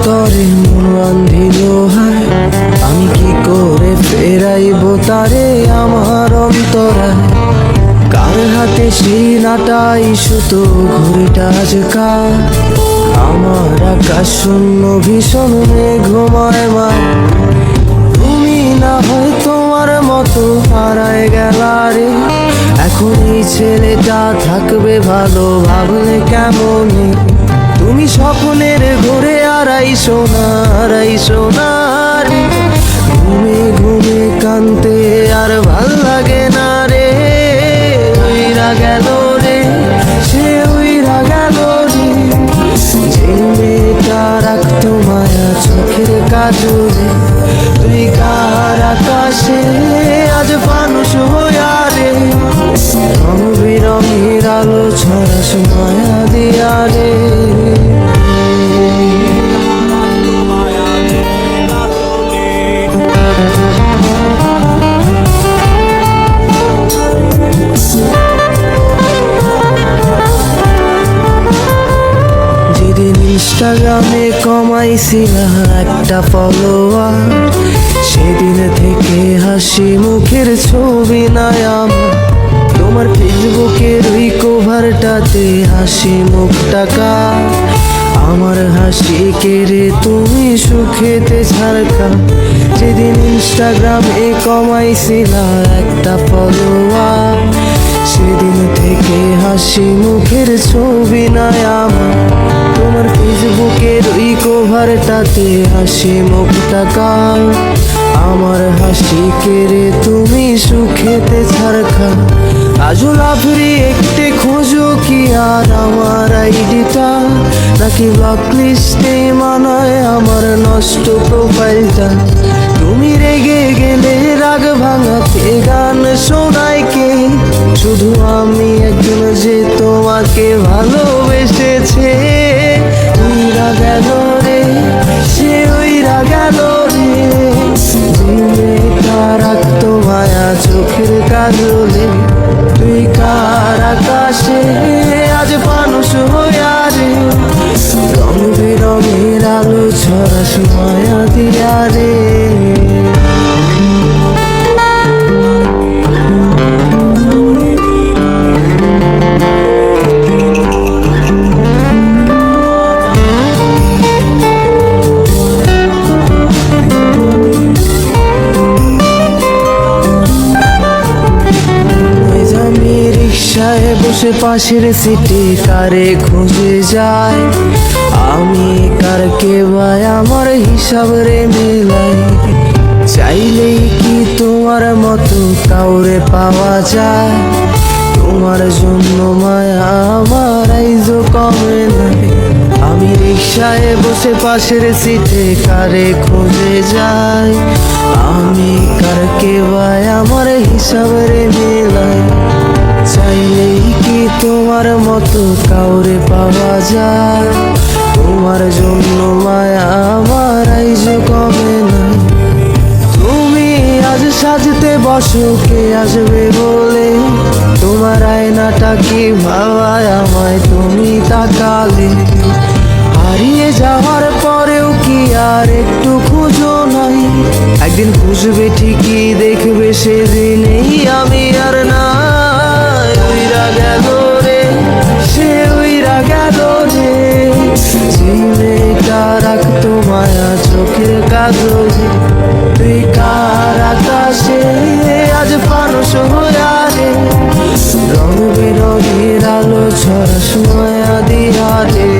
তরে মন বান্ধিল হায়, আমি কি করে ফেরাইব তারে আমার অন্তরায়। কার হাতে সেই নাটাই সুতো ঘড়িটা আজকাল, আমার আকাশ শূন্য ভীষণ মেঘময় মায়। তুমি না হয় তোমার মতো হারায় গেলা রে, এখন এই ছেলেটা থাকবে ভালো ভাবলে কেমনে। তুমি স্বপ্নের ঘুরে আড়াইশো না রে, ঘুমে ঘুমে কানতে আর ভাল লাগে না রে। উইরা গেল রে, সে উইরা গেল রে, যে মেয়েটা রাখতো মায়া চোখের কাজলে। তুই কার আকাশে আজ মানুষ হইয়া রে, রং বিরঙের আলো ছড়াস মায়া দিয়া রে। ইনস্টাগ্রামে কমাইছিলা একটা ফলোয়ার, সেদিন থেকে হাসি মুখের ছবি নাই আমার। তোমার ফেসবুকের ওই কভারটাতে হাসি মুখটাকা, আমার হাসি কেড়ে তুমি সুখেতে ছাড়কা। যেদিন ইনস্টাগ্রামে কমাইছিলা একটা ফলোয়ার, সেদিন থেকে হাসি মুখের ছবি নাই আমার। তোমার ফেসবুকের ওই কভারটাতে হাসি মুখটাকা, আমার হাসি কেড়ে তুমি সুখেতে ছাড়কা। আজও লাভরি একটে খোঁজো কি আর আমার আইডিটা, নাকি ব্লক লিস্টে মানায় আমার নষ্ট প্রোফাইলটা। তুমি রেগে গেলে রাগ ভাঙাতে গান শোনায় কে, শুধু আমি একজন যে তোমাকে ভালোবেসেছে। উইরা গেল রে, সে উইরা গেল রে, যে মেয়েটা রাখতো মায়া চোখের কাজলে। তুই কার আকাশে আজ মানুষ হইয়া রে, রং বেরঙের আলো ছড়াস মায়া দিয়া রে। বসে পাশের সিটে কারে খুঁজে যায়, আমি কারকে ভাই আমার হিসাব রে মেলাই। চাইলেই কি তোমার মতো কাউরে পাওয়া যায়, তোমার জন্য মায়া আমার আইজো কমে নাই। আমি রিক্সায় বসে পাশের সিটে কারে খুঁজে যাই, আমি কারকে ভাই আমার হিসাব রে মেলাই। চাইলেই কি তোমার মতো কাউরে পাওয়া যায়, তোমার জন্য মায়া আমার আইজো কমে না। তুমি আজ সাজতে বসো কে আসবে বলে, তোমার আয়নাটা কি ভাবায় আমায় তুমি তাকালে। হারিয়ে যাওয়ার পরেও কি আর একটু খুঁজো নাই, একদিন খুঁজবে ঠিকই দেখবে সেদিনেই আমি আর নাই। উইরা গেল রে, সে উইরা গেল রে, যে মেয়েটা রাখতো মায়া চোখের কাজলে। তুই কার আকাশে আজ মানুষ হইয়া রে, রং বেরঙের আলো ছড়াস মায়া দিয়া রে।